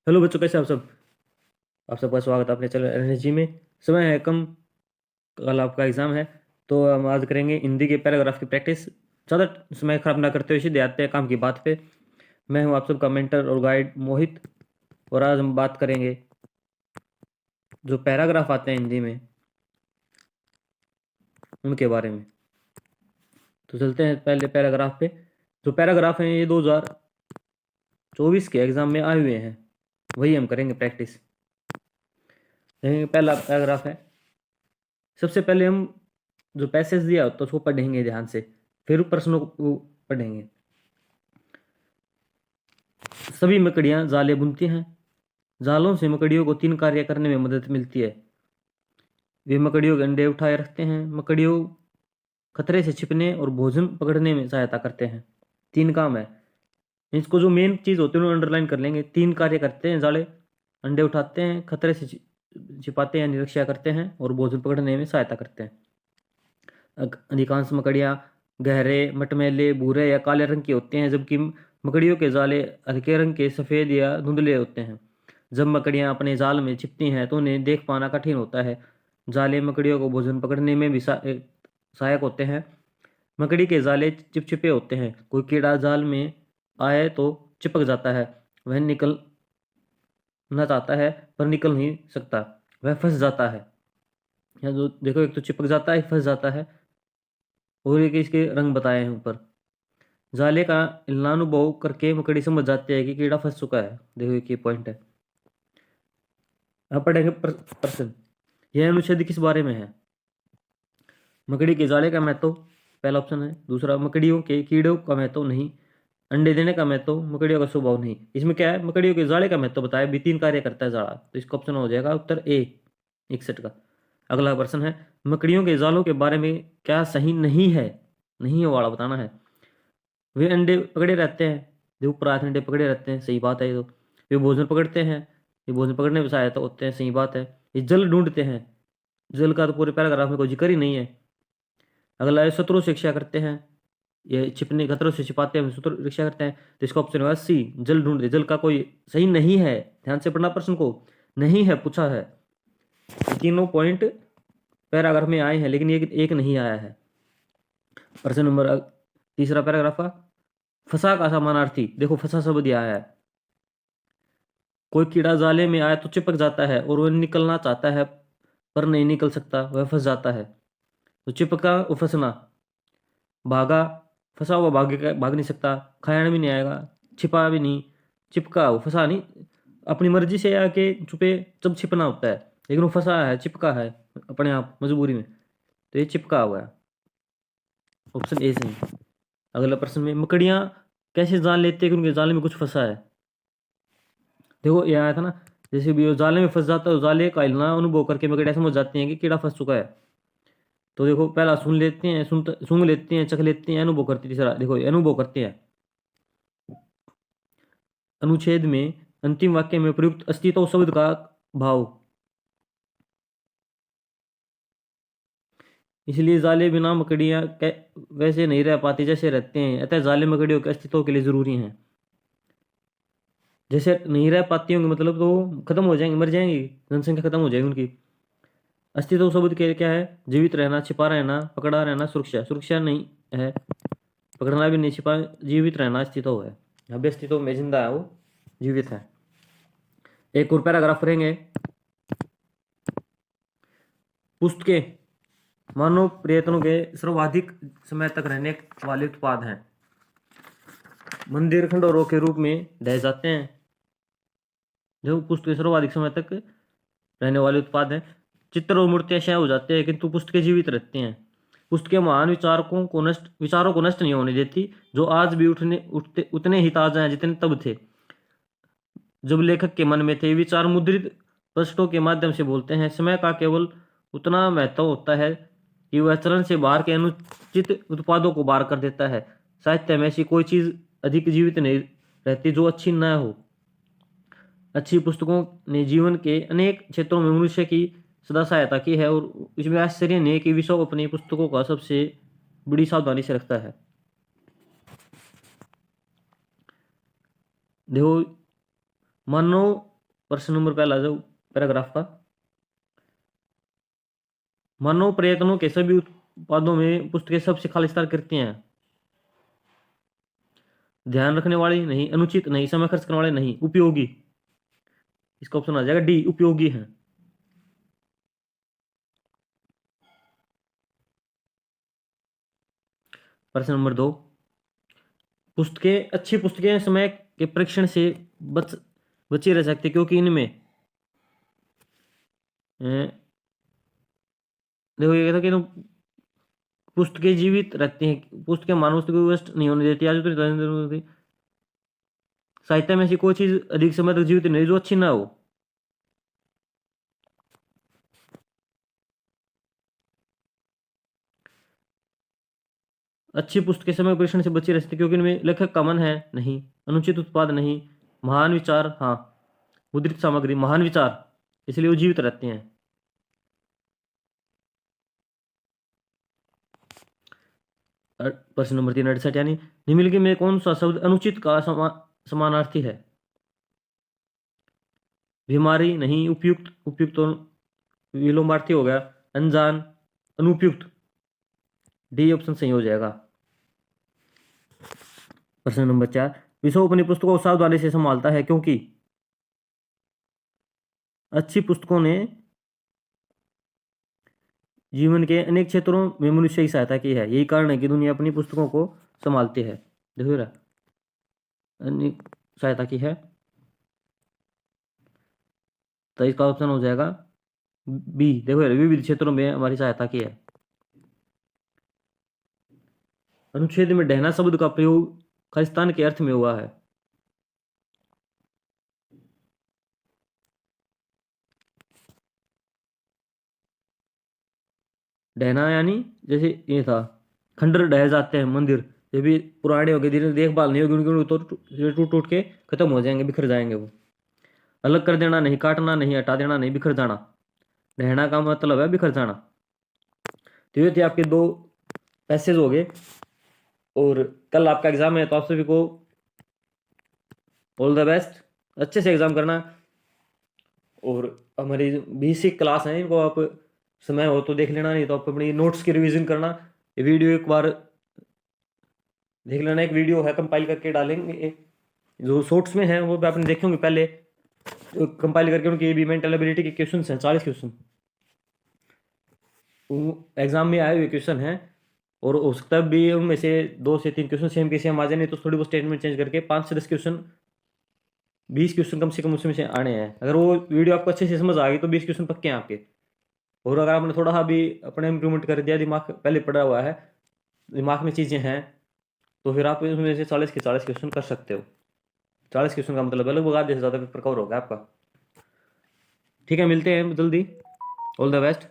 Hello बच्चों, कैसे आप सबका स्वागत है अपने चैनल एनर्जी में। समय है कम, कल आपका एग्जाम है। तो हम आज करेंगे हिंदी के पैराग्राफ की प्रैक्टिस। ज़्यादा समय खराब ना करते हुए सीधे आते हैं काम की बात पे। मैं हूं आप सबका मेंटर और गाइड मोहित। और आज हम बात करेंगे जो पैराग्राफ आते हैं हिंदी में उनके बारे में। तो चलते हैं पहले पैराग्राफ पे। जो पैराग्राफ हैं ये 2024 के एग्जाम में आए हुए हैं, वही हम करेंगे प्रैक्टिस। पहला पैराग्राफ है। सबसे पहले हम जो पैसेज दिया होता है उसको पढ़ेंगे ध्यान से, फिर प्रश्नों को पढ़ेंगे। सभी मकड़ियां जाले बुनती हैं। जालों से मकड़ियों को 3 कार्य करने में मदद मिलती है। वे मकड़ियों के अंडे उठाए रखते हैं, मकड़ियों खतरे से छिपने और भोजन पकड़ने में सहायता करते हैं। 3 काम है। इसको जो मेन चीज होती है उन्हें अंडरलाइन कर लेंगे। 3 कार्य करते हैं जाले। अंडे उठाते हैं, खतरे से छिपाते हैं, निरीक्षा करते हैं और भोजन पकड़ने में सहायता करते हैं। अधिकांश मकड़ियाँ गहरे मटमैले भूरे या काले रंग की होती हैं, जबकि मकड़ियों के जाले हल्के रंग के सफ़ेद या धुंधले होते हैं। जब मकड़ियाँ अपने जाल में छिपती हैं तो उन्हें देख पाना कठिन होता है। जाले मकड़ियों को भोजन पकड़ने में भी सहायक होते हैं। मकड़ी के जाले चिपचिपे होते हैं। कोई कीड़ा जाल में आए तो चिपक जाता है। वह निकलना चाहता है पर निकल नहीं सकता, वह फंस जाता है। या जो देखो, एक तो चिपक जाता है, एक फंस जाता है। और एक इसके रंग बताए हैं ऊपर। जाले का हिलनानुभव करके मकड़ी समझ जाती है कि कीड़ा फंस चुका है। देखो एक ये पॉइंट है। अब पढ़ेंगे प्रश्न। यह अनुच्छेद किस बारे में है? मकड़ी के जाले का महत्व, पहला ऑप्शन है। दूसरा, मकड़ियों के कीड़ों का महत्व नहीं। अंडे देने का महत्व, मकड़ियों का स्वभाव नहीं। इसमें क्या है? मकड़ियों के जाले का महत्व बताया भी, 3 कार्य करता है जाड़ा, तो इसका ऑप्शन हो जाएगा उत्तर ए 61 का। अगला प्रश्न है, मकड़ियों के जालों के बारे में क्या सही नहीं है? नहीं है वाला बताना है। वे अंडे पकड़े रहते हैं। जो ऊपर आए थे अंडे पकड़े रहते हैं, सही बात है ये तो। वे भोजन पकड़ते हैं, ये भोजन पकड़ने में सहायता होते हैं, सही बात है। ये जल ढूंढते हैं, जल का तो पूरे पैराग्राफ में कोई जिक्र ही नहीं है। अगला है, शत्रु से रक्षा करते हैं। ये छिपने खतरों से छिपाते हैं, शत्रु रक्षा करते हैं, तो इसका ऑप्शन होगा सी, जल ढूंढते। जल का कोई सही नहीं है। ध्यान से पढ़ना प्रश्न को, नहीं है पूछा है। तीनों पॉइंट पैराग्राफ में आए हैं लेकिन एक नहीं आया है। प्रश्न नंबर तीसरा पैराग्राफ का, फंसा का समानार्थी देखो, फंसा शब्द दिया है। कोई कीड़ा जाले में आए तो चिपक जाता है और वह निकलना चाहता है पर नहीं निकल सकता, वह फंस जाता है। तो चिपका वो फंसना, भागा, फंसा हुआ भाग नहीं सकता, खाया भी नहीं आएगा, छिपा भी नहीं। चिपका वो फंसा नहीं, अपनी मर्जी से आके छुपे जब छिपना होता है, लेकिन वो फंसा है, चिपका है अपने आप मजबूरी में, तो ये चिपका हुआ है। ऑप्शन ए सही। अगला प्रश्न में, मकड़ियाँ कैसे जान लेते हैं कि उनके जाले में कुछ फंसा है? देखो ये आया था ना, जैसे भी वो जाले में फंस जाता है, जाले का हिलना अनुभव करके मकड़ियाँ समझ जाती हैं कि कीड़ा फंस चुका है। तो देखो, पहला सुन लेते हैं, सूंघ लेते हैं, चख लेते हैं, अनुभव करती है। तीसरा देखो, ये अनुभव करते हैं। अनुच्छेद में अंतिम वाक्य में प्रयुक्त अस्तित्व शब्द का भाव, इसलिए जाले बिना मकड़ियां वैसे नहीं रह पाती जैसे रहते हैं, अतः जाले मकड़ियों के अस्तित्व के लिए जरूरी हैं। जैसे नहीं रह पाती होंगी मतलब तो खत्म हो जाएंगी, मर जाएंगी, जनसंख्या खत्म हो जाएगी उनकी। अस्तित्व शब्द के क्या है? जीवित रहना, छिपा रहना, पकड़ा रहना, सुरक्षा। सुरक्षा नहीं है, पकड़ना भी नहीं, छिपा, जीवित रहना अस्तित्व है। अभी अस्तित्व में जिंदा है, वो जीवित है। एक और पैराग्राफ करेंगे। पुस्तकें मानव प्रयत्नों के सर्वाधिक समय तक रहने वाले उत्पाद हैं। मंदिर खंडहरों के रूप में ढह जाते हैं। जो पुस्तकें सर्वाधिक समय तक रहने वाले उत्पाद हैं। चित्र और मूर्तियां क्षय हो जाते हैं किंतु पुस्तकें जीवित रहती हैं। पुस्तकें महान विचारों को नष्ट नहीं होने देती, जो आज भी उठते उतने ही ताजा हैं जितने तब थे जब लेखक के मन में थे। विचार मुद्रित पृष्ठों के माध्यम से बोलते हैं। समय का केवल उतना महत्व होता है कि वह चलन से बाहर के अनुचित उत्पादों को बाहर कर देता है। साहित्य में ऐसी कोई चीज अधिक जीवित नहीं रहती जो अच्छी न हो। अच्छी पुस्तकों ने जीवन के अनेक क्षेत्रों में मनुष्य की सदा सहायता की है, और इसमें आश्चर्य नहीं है कि विश्व अपनी पुस्तकों का सबसे बड़ी सावधानी से रखता है। देखो, मानव प्रश्न नंबर पहला जो पैराग्राफ का, मानव प्रयत्नों के सभी उत्पादों में पुस्तकें सबसे खालिस्तान करती हैं। ध्यान रखने वाली नहीं, अनुचित नहीं, समय खर्च करने वाले नहीं, उपयोगी। इसका ऑप्शन आ जाएगा डी, उपयोगी है। प्रश्न नंबर 2, पुस्तकें, अच्छी पुस्तकें समय के परीक्षण से बची रह सकती क्योंकि इनमें देखो ये कहता कि पुस्तकें जीवित रहती हैं, पुस्तकें मानव को वेस्ट नहीं होने देती। आज तो साहित्य में ऐसी कोई चीज अधिक समय तक जीवित नहीं जो अच्छी ना हो। अच्छी पुस्तकें समय परीक्षण से बची रहती क्योंकि इनमें लेखक का मन है नहीं, अनुचित उत्पाद नहीं, महान विचार हाँ, मुद्रित सामग्री महान विचार, इसलिए वो जीवित रहते हैं। प्रश्न नंबर 3, 68, यानी निम्नलिखित में कौन सा शब्द अनुचित का समानार्थी है? बीमारी नहीं, उपयुक्त, उपयुक्त तो विलोमार्थी हो गया, अनजान, अनुपयुक्त, डी ऑप्शन सही हो जाएगा। प्रश्न नंबर 4, विश्व अपनी पुस्तकों को सावधानी से संभालता है क्योंकि अच्छी पुस्तकों ने जीवन के अनेक क्षेत्रों में मनुष्य की सहायता की है। यही कारण है कि दुनिया अपनी पुस्तकों को संभालती है। देखो रहा, अनेक सहायता की है, तो इसका ऑप्शन हो जाएगा बी। देखो यार, विविध क्षेत्रों में हमारी सहायता की है। अनुच्छेद में डहना शब्द का प्रयोग खालिस्तान के अर्थ में हुआ है। डहना यानी जैसे ये था, खंडर ढह जाते हैं मंदिर, ये भी पुराने हो गए, धीरे देखभाल नहीं होगी उनकी तो टूट टूट के खत्म हो जाएंगे, बिखर जाएंगे वो। अलग कर देना नहीं, काटना नहीं, हटा देना नहीं, बिखर जाना। डहना का मतलब है बिखर जाना। तो ये थे आपके 2 पैसेज हो गए, और कल आपका एग्जाम है, तो आप सभी को ऑल द बेस्ट, अच्छे से एग्जाम करना। और हमारी बेसिक क्लास है, इनको आप समय हो तो देख लेना, नहीं तो आप अपनी नोट्स की रिवीजन करना। ये वीडियो एक बार देख लेना, एक वीडियो है कंपाइल करके डालेंगे, जो शॉर्ट्स में है वो भी आपने देखे होंगे पहले, कंपाइल करके उनकी भी मेंटल एबिलिटी के क्वेश्चन हैं, 40 क्वेश्चन एग्जाम में आए हुए क्वेश्चन हैं, और हो सकता है भी उनमें से 2 से 3 क्वेश्चन सेम के सेम आ जाए, नहीं तो थोड़ी बहुत स्टेटमेंट चेंज करके 5 से 10 क्वेश्चन, 20 क्वेश्चन कम से कम उसमें से आने हैं। अगर वो वीडियो आपको अच्छे से समझ आ गई तो 20 क्वेश्चन पक्के हैं आपके। और अगर आपने थोड़ा सा भी अपने इम्प्रूवमेंट कर दिया, दिमाग पहले पड़ा हुआ है, दिमाग में चीज़ें हैं, तो फिर आप इसमें से 40 के 40 क्वेश्चन कर सकते हो। 40 क्वेश्चन का मतलब लगभग आधे से ज़्यादा पेपर कवर होगा आपका। ठीक है, मिलते हैं जल्दी, ऑल द बेस्ट।